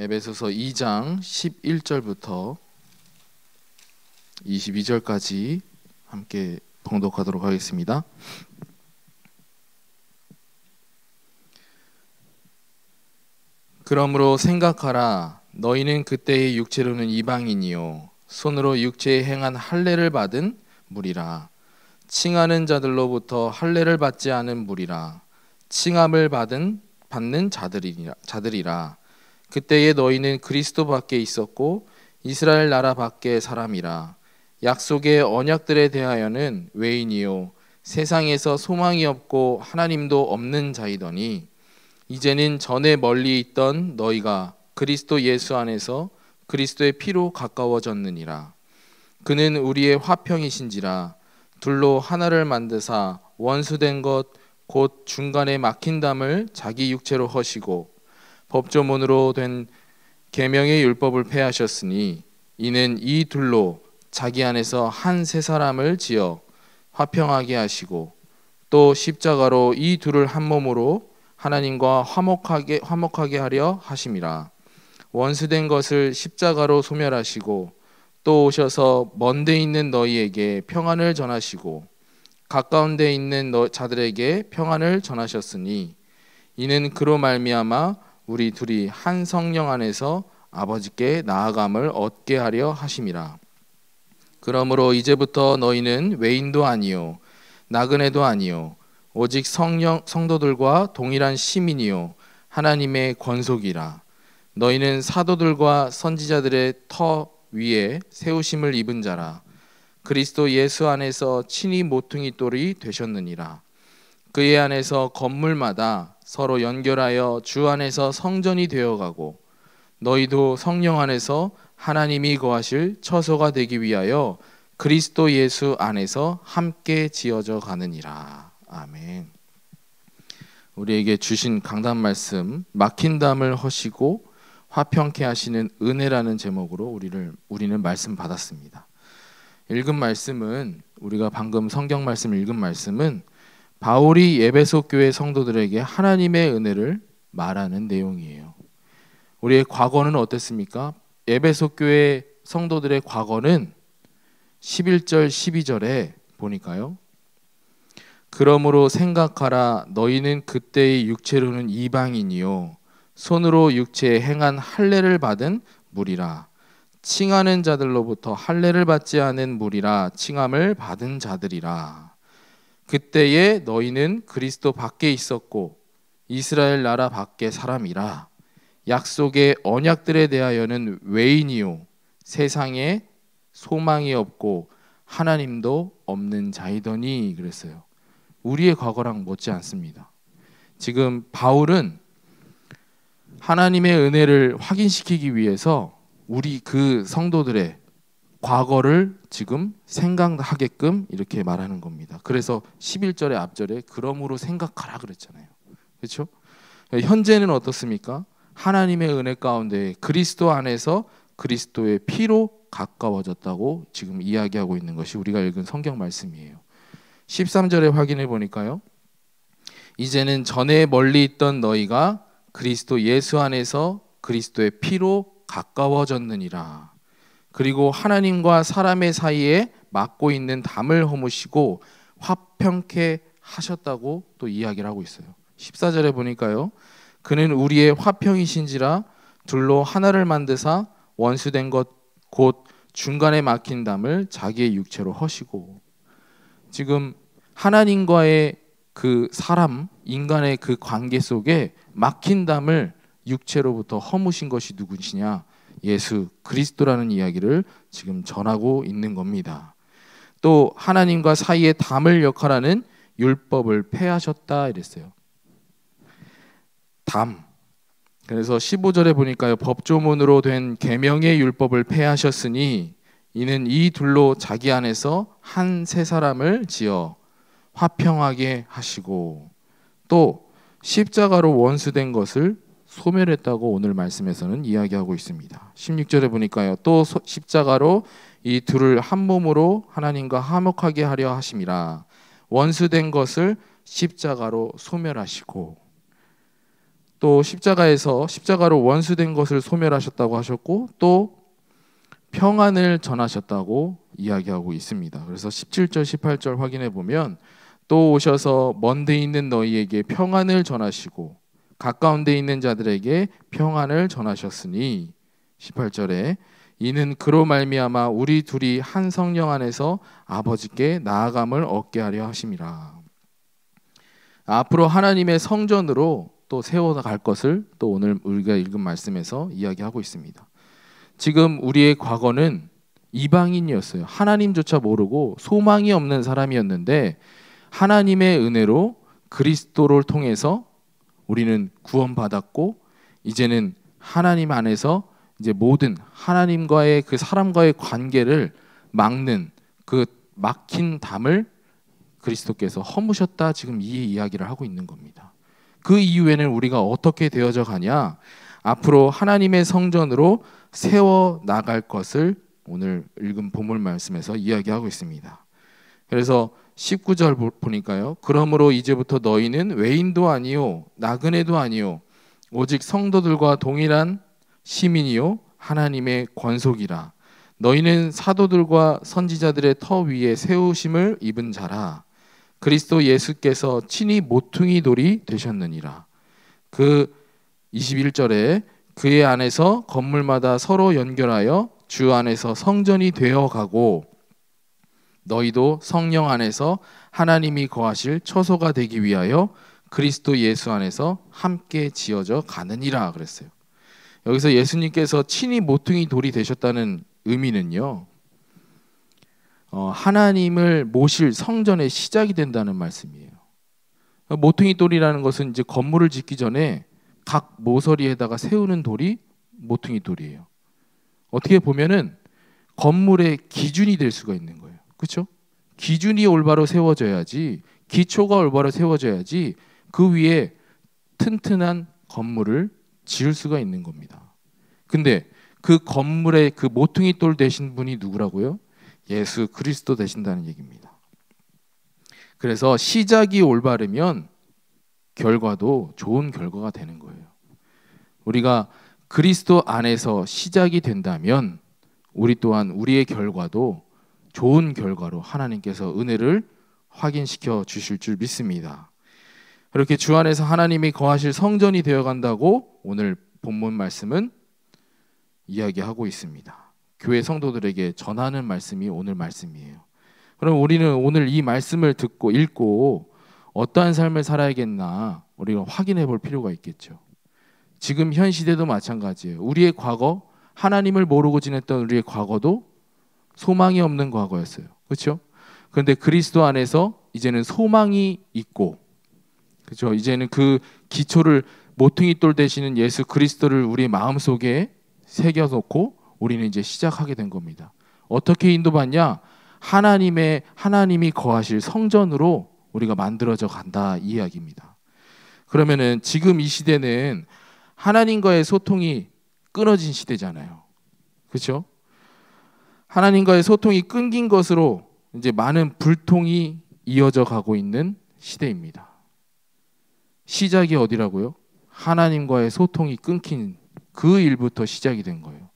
에베소서 2장 11절부터 22절까지 함께 봉독하도록 하겠습니다. 그러므로 생각하라. 너희는 그때의 육체로는 이방인이요 손으로 육체에 행한 할례를 받은 무리라. 칭하는 자들로부터 할례를 받지 않은 무리라. 칭함을 받는 자들이라. 그때에 너희는 그리스도 밖에 있었고 이스라엘 나라 밖의 사람이라. 약속의 언약들에 대하여는 외인이요 세상에서 소망이 없고 하나님도 없는 자이더니 이제는 전에 멀리 있던 너희가 그리스도 예수 안에서 그리스도의 피로 가까워졌느니라. 그는 우리의 화평이신지라. 둘로 하나를 만드사 원수된 것 곧 중간에 막힌 담을 자기 육체로 허시고 법조문으로 된 계명의 율법을 폐하셨으니 이는 이 둘로 자기 안에서 한 새 사람을 지어 화평하게 하시고 또 십자가로 이 둘을 한 몸으로 하나님과 화목하게 하려 하심이라. 원수된 것을 십자가로 소멸하시고 또 오셔서 먼 데 있는 너희에게 평안을 전하시고 가까운 데 있는 자들에게 평안을 전하셨으니 이는 그로 말미암아 우리 둘이 한 성령 안에서 아버지께 나아감을 얻게 하려 하심이라. 그러므로 이제부터 너희는 외인도 아니요 나그네도 아니요 오직 성도들과 동일한 시민이요 하나님의 권속이라. 너희는 사도들과 선지자들의 터 위에 세우심을 입은 자라. 그리스도 예수 안에서 친히 모퉁이 돌이 되셨느니라. 그의 안에서 건물마다 서로 연결하여 주 안에서 성전이 되어가고 너희도 성령 안에서 하나님이 거하실 처소가 되기 위하여 그리스도 예수 안에서 함께 지어져 가느니라. 아멘. 우리에게 주신 강단 말씀, 막힌 담을 허시고 화평케 하시는 은혜라는 제목으로 우리는 말씀 받았습니다. 읽은 말씀은, 우리가 방금 성경 말씀 읽은 말씀은 바울이 에베소 교회 성도들에게 하나님의 은혜를 말하는 내용이에요. 우리의 과거는 어땠습니까? 에베소 교회 성도들의 과거는 11절 12절에 보니까요, 그러므로 생각하라. 너희는 그때의 육체로는 이방인이요 손으로 육체에 행한 할례를 받은 무리라. 칭하는 자들로부터 할례를 받지 않은 무리라. 칭함을 받은 자들이라. 그때에 너희는 그리스도 밖에 있었고 이스라엘 나라 밖의 사람이라. 약속의 언약들에 대하여는 외인이요 세상에 소망이 없고 하나님도 없는 자이더니 그랬어요. 우리의 과거랑 못지 않습니다. 지금 바울은 하나님의 은혜를 확인시키기 위해서 우리 그 성도들의 과거를 지금 생각하게끔 이렇게 말하는 겁니다. 그래서 11절의 앞절에 그러므로 생각하라 그랬잖아요. 그렇죠? 현재는 어떻습니까? 하나님의 은혜 가운데 그리스도 안에서 그리스도의 피로 가까워졌다고 지금 이야기하고 있는 것이 우리가 읽은 성경 말씀이에요. 13절에 확인해 보니까요, 이제는 전에 멀리 있던 너희가 그리스도 예수 안에서 그리스도의 피로 가까워졌느니라. 그리고 하나님과 사람의 사이에 막고 있는 담을 허무시고 화평케 하셨다고 또 이야기를 하고 있어요. 14절에 보니까요, 그는 우리의 화평이신지라. 둘로 하나를 만드사 원수된 것 곧 중간에 막힌 담을 자기의 육체로 허시고. 지금 하나님과의 그 사람, 인간의 그 관계 속에 막힌 담을 육체로부터 허무신 것이 누구시냐? 예수 그리스도라는 이야기를 지금 전하고 있는 겁니다. 또 하나님과 사이에 담을 역할하는 율법을 폐하셨다 이랬어요. 담. 그래서 15절에 보니까요, 법조문으로 된 계명의 율법을 폐하셨으니 이는 이 둘로 자기 안에서 한 새 사람을 지어 화평하게 하시고 또 십자가로 원수된 것을 소멸했다고 오늘 말씀에서는 이야기하고 있습니다. 16절에 보니까요, 또 십자가로 이 둘을 한 몸으로 하나님과 화목하게 하려 하심이라. 원수된 것을 십자가로 소멸하시고 또 십자가로 원수된 것을 소멸하셨다고 하셨고 또 평안을 전하셨다고 이야기하고 있습니다. 그래서 17절 18절 확인해 보면 또 오셔서 먼 데 있는 너희에게 평안을 전하시고 가까운 데 있는 자들에게 평안을 전하셨으니 18절에 이는 그로 말미암아 우리 둘이 한 성령 안에서 아버지께 나아감을 얻게 하려 하심이라. 앞으로 하나님의 성전으로 또 세워갈 것을 또 오늘 우리가 읽은 말씀에서 이야기하고 있습니다. 지금 우리의 과거는 이방인이었어요. 하나님조차 모르고 소망이 없는 사람이었는데 하나님의 은혜로 그리스도를 통해서 우리는 구원받았고 이제는 하나님 안에서 이제 모든 하나님과의 그 사람과의 관계를 막는 그 막힌 담을 그리스도께서 허무셨다, 지금 이 이야기를 하고 있는 겁니다. 그 이후에는 우리가 어떻게 되어져 가냐? 앞으로 하나님의 성전으로 세워 나갈 것을 오늘 읽은 본문 말씀에서 이야기하고 있습니다. 그래서 19절 보니까요. 그러므로 이제부터 너희는 외인도 아니요 나그네도 아니요 오직 성도들과 동일한 시민이요 하나님의 권속이라. 너희는 사도들과 선지자들의 터 위에 세우심을 입은 자라. 그리스도 예수께서 친히 모퉁이 돌이 되셨느니라. 그 21절에 그의 안에서 건물마다 서로 연결하여 주 안에서 성전이 되어가고 너희도 성령 안에서 하나님이 거하실 처소가 되기 위하여 그리스도 예수 안에서 함께 지어져 가느니라 그랬어요. 여기서 예수님께서 친히 모퉁이 돌이 되셨다는 의미는요, 하나님을 모실 성전의 시작이 된다는 말씀이에요. 모퉁이 돌이라는 것은 이제 건물을 짓기 전에 각 모서리에다가 세우는 돌이 모퉁이 돌이에요. 어떻게 보면은 건물의 기준이 될 수가 있는 거예요. 그렇죠? 기준이 올바로 세워져야지, 기초가 올바로 세워져야지 그 위에 튼튼한 건물을 지을 수가 있는 겁니다. 근데 그 건물의 그 모퉁이 돌 되신 분이 누구라고요? 예수 그리스도 되신다는 얘기입니다. 그래서 시작이 올바르면 결과도 좋은 결과가 되는 거예요. 우리가 그리스도 안에서 시작이 된다면 우리 또한 우리의 결과도 좋은 결과로 하나님께서 은혜를 확인시켜 주실 줄 믿습니다. 그렇게 주 안에서 하나님이 거하실 성전이 되어간다고 오늘 본문 말씀은 이야기하고 있습니다. 교회 성도들에게 전하는 말씀이 오늘 말씀이에요. 그럼 우리는 오늘 이 말씀을 듣고 읽고 어떠한 삶을 살아야겠나 우리가 확인해 볼 필요가 있겠죠. 지금 현 시대도 마찬가지예요. 우리의 과거, 하나님을 모르고 지냈던 우리의 과거도 소망이 없는 과거였어요. 그렇죠? 그런데 그리스도 안에서 이제는 소망이 있고, 그렇죠? 이제는 그 기초를 모퉁이 돌 되시는 예수 그리스도를 우리 마음속에 새겨놓고 우리는 이제 시작하게 된 겁니다. 어떻게 인도받냐? 하나님이 거하실 성전으로 우리가 만들어져 간다, 이 이야기입니다. 그러면은 지금 이 시대는 하나님과의 소통이 끊어진 시대잖아요. 그렇죠? 하나님과의 소통이 끊긴 것으로 이제 많은 불통이 이어져 가고 있는 시대입니다. 시작이 어디라고요? 하나님과의 소통이 끊긴 그 일부터 시작이 된 거예요.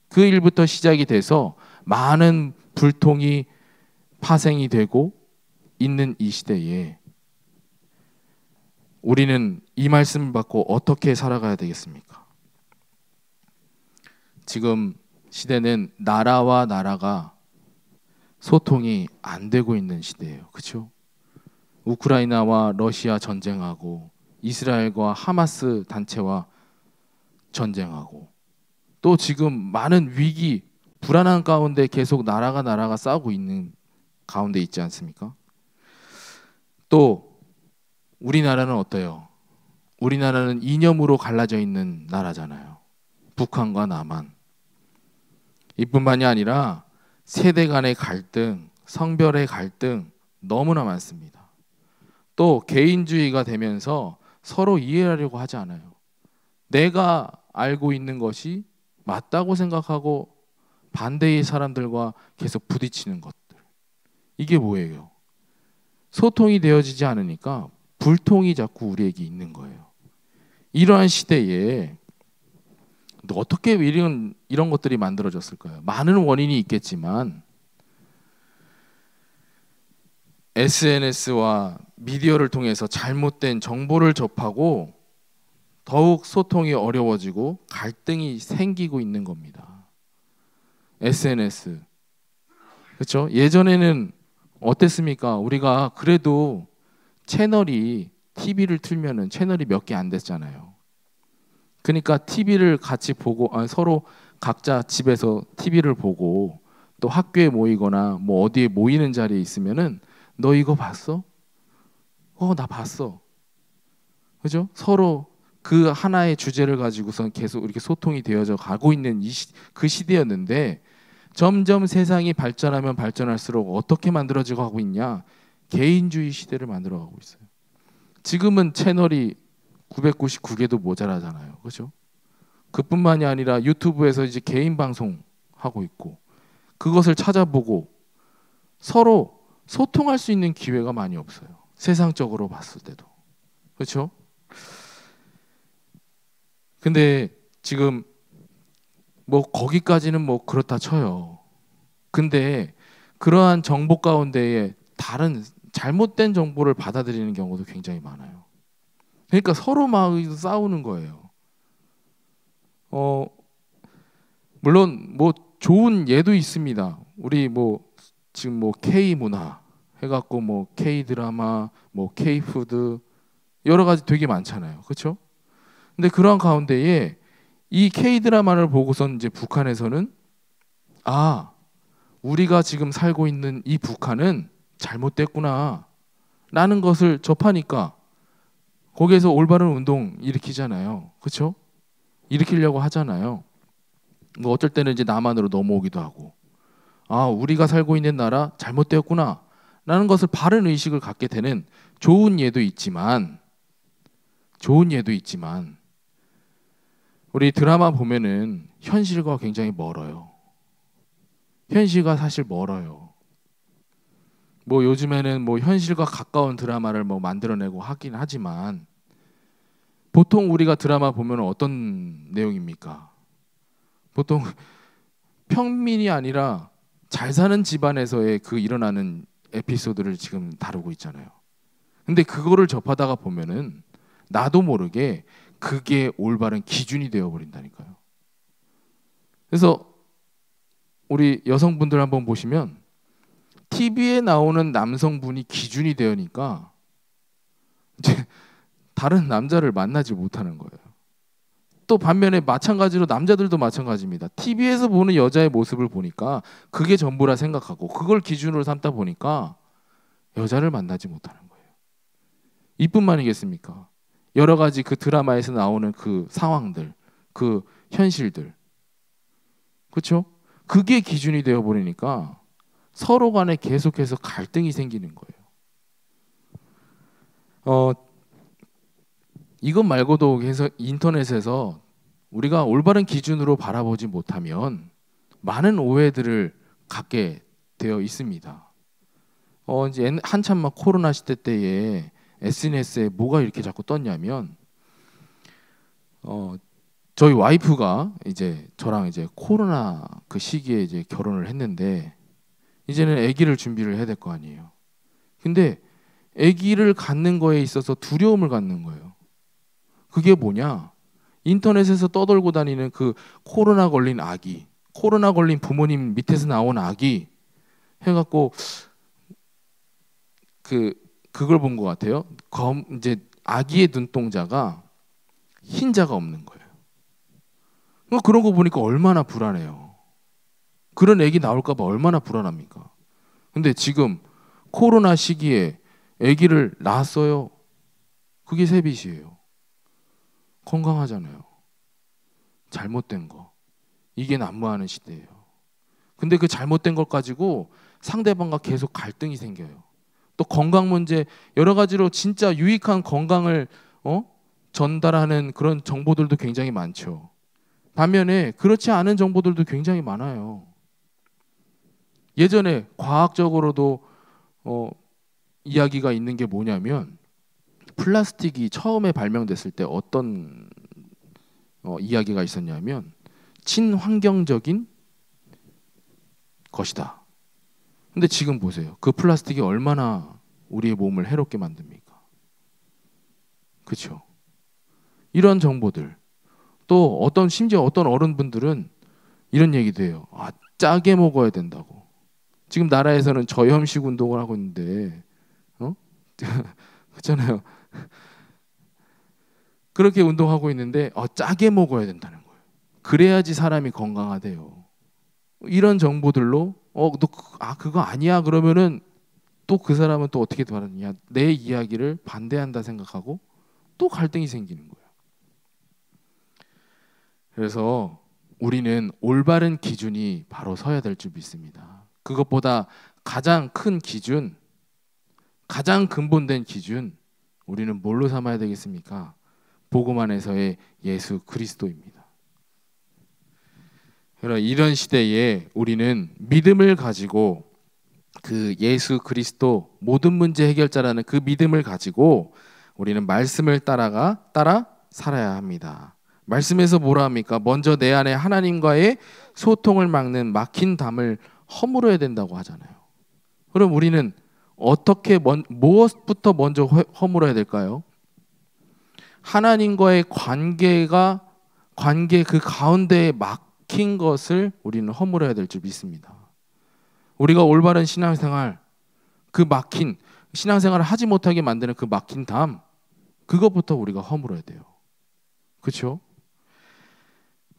그 일부터 시작이 돼서 많은 불통이 파생이 되고 있는 이 시대에 우리는 이 말씀을 받고 어떻게 살아가야 되겠습니까? 지금 시대는 나라와 나라가 소통이 안 되고 있는 시대예요. 그렇죠? 우크라이나와 러시아 전쟁하고 이스라엘과 하마스 단체와 전쟁하고 또 지금 많은 위기, 불안한 가운데 계속 나라가 싸우고 있는 가운데 있지 않습니까? 또 우리나라는 어때요? 우리나라는 이념으로 갈라져 있는 나라잖아요. 북한과 남한. 이뿐만이 아니라 세대 간의 갈등, 성별의 갈등 너무나 많습니다. 또 개인주의가 되면서 서로 이해하려고 하지 않아요. 내가 알고 있는 것이 맞다고 생각하고 반대의 사람들과 계속 부딪히는 것들. 이게 뭐예요? 소통이 되어지지 않으니까 불통이 자꾸 우리에게 있는 거예요. 이러한 시대에 어떻게 이런 것들이 만들어졌을까요? 많은 원인이 있겠지만 SNS와 미디어를 통해서 잘못된 정보를 접하고 더욱 소통이 어려워지고 갈등이 생기고 있는 겁니다. SNS. 그렇죠? 예전에는 어땠습니까? 우리가 그래도 채널이 TV를 틀면은 채널이 몇 개 안 됐잖아요. 그러니까 TV를 같이 보고 서로 각자 집에서 TV를 보고 또 학교에 모이거나 뭐 어디에 모이는 자리에 있으면은 너 이거 봤어? 나 봤어. 그죠? 서로 그 하나의 주제를 가지고선 계속 이렇게 소통이 되어져 가고 있는 그 시대였는데 점점 세상이 발전하면 발전할수록 어떻게 만들어지고 하고 있냐? 개인주의 시대를 만들어가고 있어요. 지금은 채널이 999개도 모자라잖아요. 그죠? 그뿐만이 아니라 유튜브에서 이제 개인 방송 하고 있고 그것을 찾아보고 서로 소통할 수 있는 기회가 많이 없어요. 세상적으로 봤을 때도. 그렇죠? 근데 지금 뭐 거기까지는 뭐 그렇다 쳐요. 근데 그러한 정보 가운데에 다른 잘못된 정보를 받아들이는 경우도 굉장히 많아요. 그러니까 서로 막 싸우는 거예요. 물론 뭐 좋은 예도 있습니다. 우리 뭐 지금 뭐 K 문화 해갖고 뭐 K 드라마, 뭐 K 푸드 여러 가지 되게 많잖아요. 그렇죠? 근데 그러한 가운데에 이 K 드라마를 보고선 이제 북한에서는 우리가 지금 살고 있는 이 북한은 잘못됐구나 라는 것을 접하니까 거기에서 올바른 운동 일으키잖아요. 그렇죠? 일으키려고 하잖아요. 뭐 어쩔 때는 이제 남한으로 넘어오기도 하고 우리가 살고 있는 나라 잘못되었구나 라는 것을 바른 의식을 갖게 되는 좋은 예도 있지만 우리 드라마 보면은 현실과 굉장히 멀어요. 현실과 사실 멀어요. 뭐 요즘에는 뭐 현실과 가까운 드라마를 뭐 만들어내고 하긴 하지만 보통 우리가 드라마 보면 어떤 내용입니까? 보통 평민이 아니라 잘 사는 집안에서의 그 일어나는 에피소드를 지금 다루고 있잖아요. 근데 그거를 접하다가 보면은 나도 모르게 그게 올바른 기준이 되어버린다니까요. 그래서 우리 여성분들 한번 보시면 TV에 나오는 남성분이 기준이 되니까 이제 다른 남자를 만나지 못하는 거예요. 또 반면에 마찬가지로 남자들도 마찬가지입니다. TV에서 보는 여자의 모습을 보니까 그게 전부라 생각하고 그걸 기준으로 삼다 보니까 여자를 만나지 못하는 거예요. 이뿐만이겠습니까? 여러 가지 그 드라마에서 나오는 그 상황들, 그 현실들, 그렇죠? 그게 기준이 되어 버리니까 서로 간에 계속해서 갈등이 생기는 거예요. 이것 말고도 해서 인터넷에서 우리가 올바른 기준으로 바라보지 못하면 많은 오해들을 갖게 되어 있습니다. 이제 한참 막 코로나 시대 때에 SNS에 뭐가 이렇게 자꾸 떴냐면 저희 와이프가 이제 저랑 이제 코로나 그 시기에 이제 결혼을 했는데 이제는 아기를 준비를 해야 될 거 아니에요. 근데 아기를 갖는 거에 있어서 두려움을 갖는 거예요. 그게 뭐냐? 인터넷에서 떠돌고 다니는 그 코로나 걸린 아기, 코로나 걸린 부모님 밑에서 나온 아기 해갖고 그걸 본 것 같아요. 이제 아기의 눈동자가 흰자가 없는 거예요. 그런 거 보니까 얼마나 불안해요. 그런 애기 나올까 봐 얼마나 불안합니까? 근데 지금 코로나 시기에 아기를 낳았어요. 그게 세빛이에요. 건강하잖아요. 잘못된 거. 이게 난무하는 시대예요. 근데 그 잘못된 걸 가지고 상대방과 계속 갈등이 생겨요. 또 건강 문제 여러 가지로 진짜 유익한 건강을 전달하는 그런 정보들도 굉장히 많죠. 반면에 그렇지 않은 정보들도 굉장히 많아요. 예전에 과학적으로도 이야기가 있는 게 뭐냐면 플라스틱이 처음에 발명됐을 때 어떤 이야기가 있었냐면 친환경적인 것이다. 근데 지금 보세요. 그 플라스틱이 얼마나 우리의 몸을 해롭게 만듭니까? 그렇죠? 이런 정보들. 또 심지어 어떤 어른분들은 이런 얘기도 해요. 짜게 먹어야 된다고. 지금 나라에서는 저염식 운동을 하고 있는데, 그렇잖아요. 그렇게 운동하고 있는데 짜게 먹어야 된다는 거예요. 그래야지 사람이 건강하대요. 이런 정보들로 너 그거 아니야 그러면은 또 그 사람은 또 어떻게 말하느냐, 내 이야기를 반대한다 생각하고 또 갈등이 생기는 거예요. 그래서 우리는 올바른 기준이 바로 서야 될 줄 믿습니다. 그것보다 가장 큰 기준, 가장 근본된 기준, 우리는 뭘로 삼아야 되겠습니까? 복음 안에서의 예수 그리스도입니다. 이런 시대에 우리는 믿음을 가지고 그 예수 그리스도 모든 문제 해결자라는 그 믿음을 가지고 우리는 말씀을 따라 살아야 합니다. 말씀에서 뭐라 합니까? 먼저 내 안에 하나님과의 소통을 막는 막힌 담을 허물어야 된다고 하잖아요. 그럼 우리는 무엇부터 먼저 허물어야 될까요? 하나님과의 관계 그 가운데에 막힌 것을 우리는 허물어야 될 줄 믿습니다. 우리가 올바른 신앙생활, 그 막힌 신앙생활을 하지 못하게 만드는 그 막힌 담, 그것부터 우리가 허물어야 돼요. 그렇죠?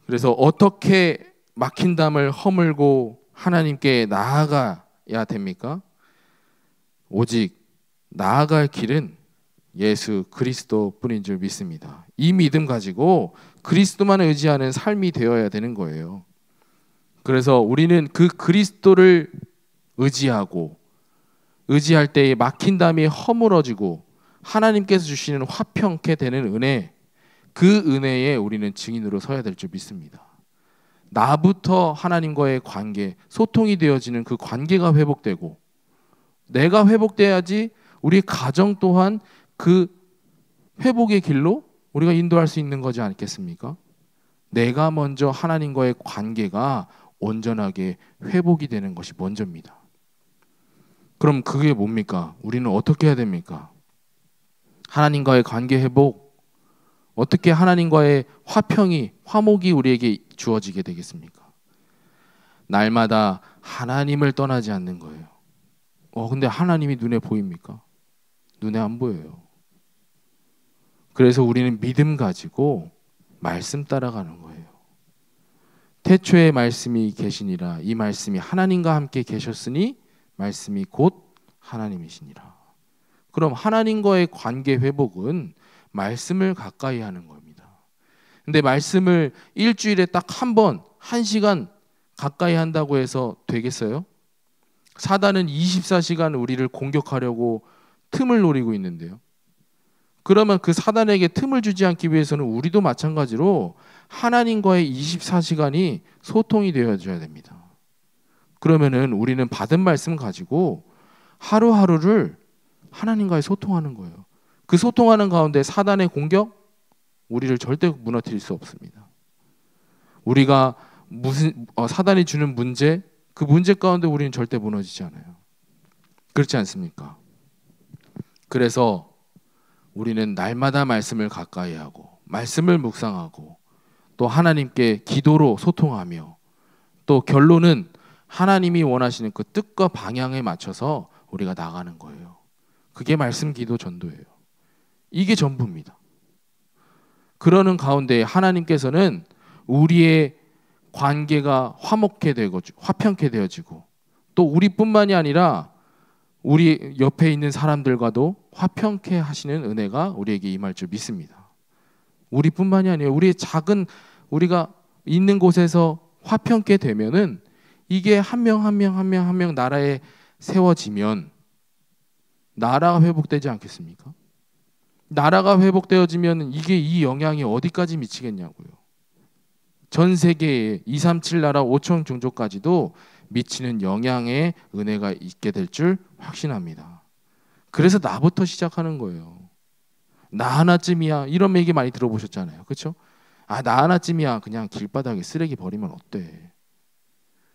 그래서 어떻게 막힌 담을 허물고 하나님께 나아가야 됩니까? 오직 나아갈 길은 예수 그리스도뿐인 줄 믿습니다. 이 믿음 가지고 그리스도만 의지하는 삶이 되어야 되는 거예요. 그래서 우리는 그 그리스도를 의지할 때에 막힌 담이 허물어지고 하나님께서 주시는 화평케 되는 은혜, 그 은혜에 우리는 증인으로 서야 될 줄 믿습니다. 나부터 하나님과의 관계, 소통이 되어지는 그 관계가 회복되고, 내가 회복돼야지 우리 가정 또한 그 회복의 길로 우리가 인도할 수 있는 거지 않겠습니까? 내가 먼저 하나님과의 관계가 온전하게 회복이 되는 것이 먼저입니다. 그럼 그게 뭡니까? 우리는 어떻게 해야 됩니까? 하나님과의 관계 회복, 어떻게 하나님과의 화목이 우리에게 주어지게 되겠습니까? 날마다 하나님을 떠나지 않는 거예요. 근데 하나님이 눈에 보입니까? 눈에 안 보여요. 그래서 우리는 믿음 가지고 말씀 따라가는 거예요. 태초에 말씀이 계시니라. 이 말씀이 하나님과 함께 계셨으니 말씀이 곧 하나님이시니라. 그럼 하나님과의 관계 회복은 말씀을 가까이 하는 겁니다. 근데 말씀을 일주일에 딱 한 번, 1시간 가까이 한다고 해서 되겠어요? 사단은 24시간 우리를 공격하려고 틈을 노리고 있는데요. 그러면 그 사단에게 틈을 주지 않기 위해서는 우리도 마찬가지로 하나님과의 24시간이 소통이 되어줘야 됩니다. 그러면은 우리는 받은 말씀 가지고 하루하루를 하나님과의 소통하는 거예요. 그 소통하는 가운데 사단의 공격, 우리를 절대 무너뜨릴 수 없습니다. 우리가 사단이 주는 문제, 그 문제 가운데 우리는 절대 무너지지 않아요. 그렇지 않습니까? 그래서 우리는 날마다 말씀을 가까이 하고 말씀을 묵상하고 또 하나님께 기도로 소통하며 또 결론은 하나님이 원하시는 그 뜻과 방향에 맞춰서 우리가 나가는 거예요. 그게 말씀, 기도, 전도예요. 이게 전부입니다. 그러는 가운데 하나님께서는 우리의 관계가 화평케 되어지고 또 우리뿐만이 아니라 우리 옆에 있는 사람들과도 화평케 하시는 은혜가 우리에게 임할 줄 믿습니다. 우리뿐만이 아니에요. 우리가 있는 곳에서 화평케 되면은 이게 한 명 한 명 나라에 세워지면 나라가 회복되지 않겠습니까? 나라가 회복되어지면 이 영향이 어디까지 미치겠냐고요. 전 세계에 237 나라 5천 종족까지도 미치는 영향의 은혜가 있게 될 줄 확신합니다. 그래서 나부터 시작하는 거예요. 나 하나쯤이야. 이런 얘기 많이 들어보셨잖아요. 그렇죠? 아, 나 하나쯤이야. 그냥 길바닥에 쓰레기 버리면 어때?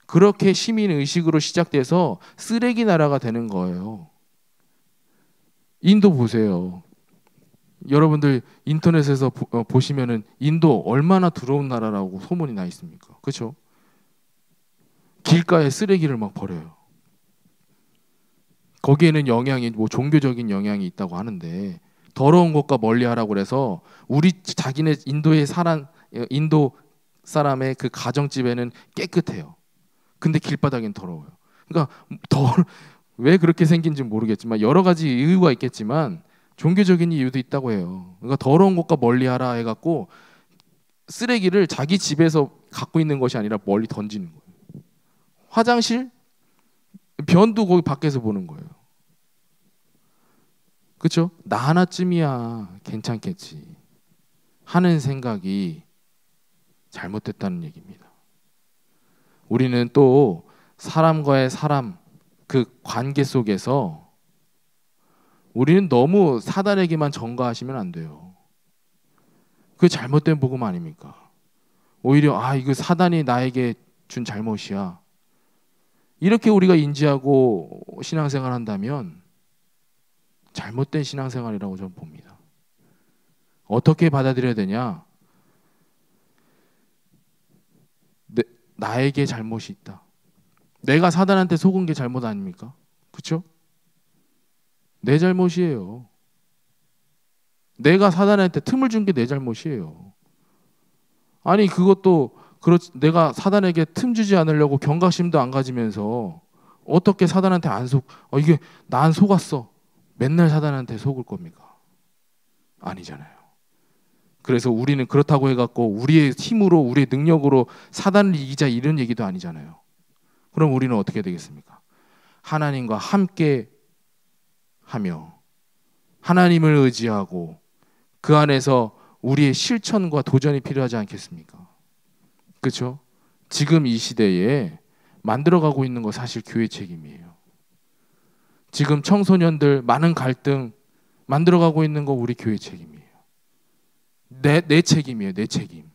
그렇게 시민 의식으로 시작돼서 쓰레기 나라가 되는 거예요. 인도 보세요. 여러분들 인터넷에서 보시면은 인도 얼마나 더러운 나라라고 소문이 나 있습니까? 그렇죠? 길가에 쓰레기를 막 버려요. 거기에는 영향이 뭐 종교적인 영향이 있다고 하는데 더러운 것과 멀리하라고 그래서 우리 자기네 인도 사람의 그 가정집에는 깨끗해요. 근데 길바닥엔 더러워요. 그러니까 왜 그렇게 생긴지 모르겠지만 여러 가지 이유가 있겠지만 종교적인 이유도 있다고 해요. 그러니까 더러운 것과 멀리하라 해갖고 쓰레기를 자기 집에서 갖고 있는 것이 아니라 멀리 던지는 거예요. 화장실 변도 거기 밖에서 보는 거예요. 그렇죠? 나 하나쯤이야 괜찮겠지 하는 생각이 잘못됐다는 얘기입니다. 우리는 또 사람과의 사람 그 관계 속에서 우리는 너무 사단에게만 전가하시면 안 돼요. 그게 잘못된 복음 아닙니까? 오히려 이거 사단이 나에게 준 잘못이야. 이렇게 우리가 인지하고 신앙생활 한다면 잘못된 신앙생활이라고 저는 봅니다. 어떻게 받아들여야 되냐? 나에게 잘못이 있다. 내가 사단한테 속은 게 잘못 아닙니까? 그렇죠? 내 잘못이에요. 내가 사단한테 틈을 준 게 내 잘못이에요. 아니 그것도 내가 사단에게 틈 주지 않으려고 경각심도 안 가지면서 어떻게 사단한테 이게 난 속았어. 맨날 사단한테 속을 겁니까? 아니잖아요. 그래서 우리는 그렇다고 해갖고 우리의 힘으로 우리의 능력으로 사단을 이기자 이런 얘기도 아니잖아요. 그럼 우리는 어떻게 되겠습니까? 하나님과 함께 하며 하나님을 의지하고 그 안에서 우리의 실천과 도전이 필요하지 않겠습니까? 그렇죠? 지금 이 시대에 만들어가고 있는 거 사실 교회 책임이에요. 지금 청소년들 많은 갈등 만들어가고 있는 거 우리 교회 책임이에요. 내 책임이에요. 내 책임.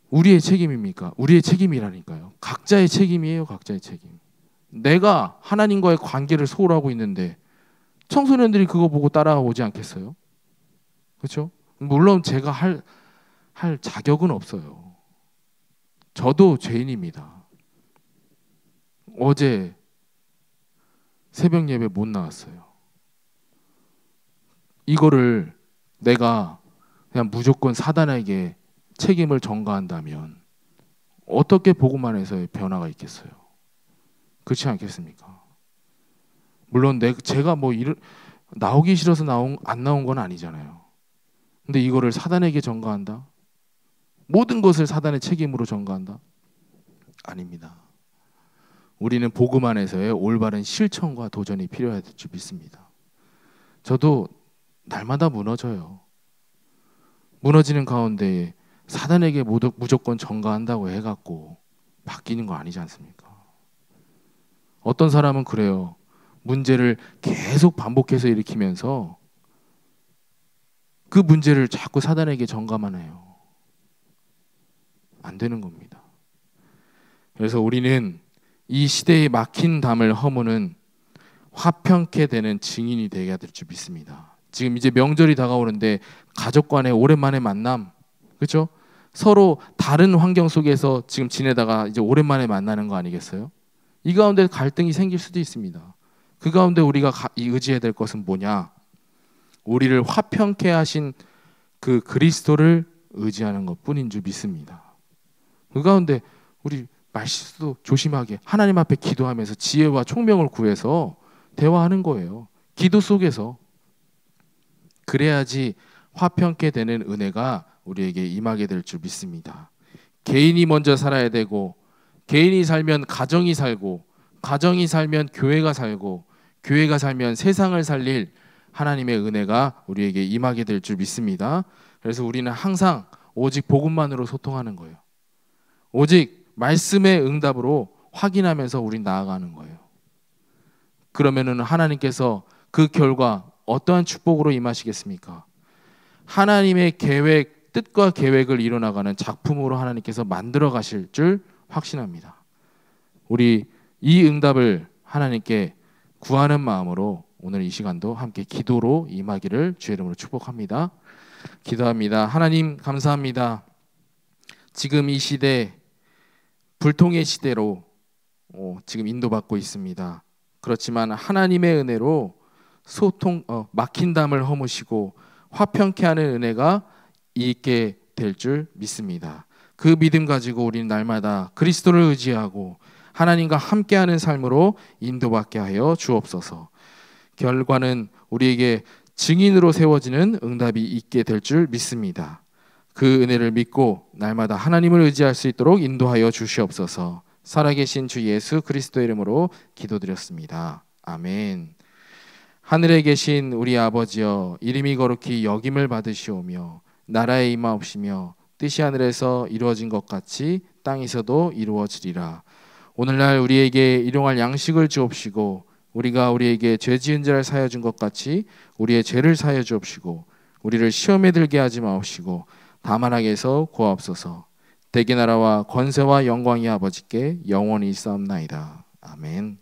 우리의 책임입니까? 우리의 책임이라니까요. 각자의 책임이에요. 각자의 책임. 내가 하나님과의 관계를 소홀하고 있는데 청소년들이 그거 보고 따라오지 않겠어요? 그렇죠? 물론 제가 할 자격은 없어요. 저도 죄인입니다. 어제 새벽 예배 못 나왔어요. 이거를 내가 그냥 무조건 사단에게 책임을 전가한다면 어떻게 복음 안에서의 변화가 있겠어요? 그렇지 않겠습니까? 물론 제가 나오기 싫어서 안 나온 건 아니잖아요. 근데 이거를 사단에게 전가한다? 모든 것을 사단의 책임으로 전가한다? 아닙니다. 우리는 복음 안에서의 올바른 실천과 도전이 필요할 줄 믿습니다. 저도 날마다 무너져요. 무너지는 가운데 사단에게 무조건 전가한다고 해갖고 바뀌는 거 아니지 않습니까? 어떤 사람은 그래요. 문제를 계속 반복해서 일으키면서 그 문제를 자꾸 사단에게 전가만 해요. 안 되는 겁니다. 그래서 우리는 이 시대에 막힌 담을 허무는 화평케 되는 증인이 되게 될 줄 믿습니다. 지금 이제 명절이 다가오는데 가족 간의 오랜만에 만남, 그렇죠? 서로 다른 환경 속에서 지금 지내다가 이제 오랜만에 만나는 거 아니겠어요? 이 가운데 갈등이 생길 수도 있습니다. 그 가운데 우리가 의지해야 될 것은 뭐냐? 우리를 화평케 하신 그 그리스도를 의지하는 것뿐인 줄 믿습니다. 그 가운데 우리 말실수도 조심하게 하나님 앞에 기도하면서 지혜와 총명을 구해서 대화하는 거예요. 기도 속에서. 그래야지 화평케 되는 은혜가 우리에게 임하게 될 줄 믿습니다. 개인이 먼저 살아야 되고 개인이 살면 가정이 살고 가정이 살면 교회가 살고 교회가 살면 세상을 살릴 하나님의 은혜가 우리에게 임하게 될 줄 믿습니다. 그래서 우리는 항상 오직 복음만으로 소통하는 거예요. 오직 말씀의 응답으로 확인하면서 우린 나아가는 거예요. 그러면은 하나님께서 그 결과 어떠한 축복으로 임하시겠습니까? 하나님의 계획, 뜻과 계획을 이뤄나가는 작품으로 하나님께서 만들어 가실 줄 확신합니다. 우리 이 응답을 하나님께 구하는 마음으로 오늘 이 시간도 함께 기도로 임하기를 주의 이름으로 축복합니다. 기도합니다. 하나님 감사합니다. 지금 이 시대 불통의 시대로 지금 인도받고 있습니다. 그렇지만 하나님의 은혜로 막힌 담을 허무시고 화평케 하는 은혜가 있게 될 줄 믿습니다. 그 믿음 가지고 우리는 날마다 그리스도를 의지하고 하나님과 함께하는 삶으로 인도받게 하여 주옵소서. 결과는 우리에게 증인으로 세워지는 응답이 있게 될 줄 믿습니다. 그 은혜를 믿고 날마다 하나님을 의지할 수 있도록 인도하여 주시옵소서. 살아계신 주 예수 그리스도의 이름으로 기도드렸습니다. 아멘. 하늘에 계신 우리 아버지여, 이름이 거룩히 여김을 받으시오며 나라에 임하옵시며 뜻이 하늘에서 이루어진 것 같이 땅에서도 이루어지리라. 오늘날 우리에게 일용할 양식을 주옵시고 우리가 우리에게 죄 지은 자를 사하여 준 것 같이 우리의 죄를 사하여 주옵시고 우리를 시험에 들게 하지 마옵시고 다만 악에서 구하옵소서. 대개 나라와 권세와 영광이 아버지께 영원히 있사옵나이다. 아멘.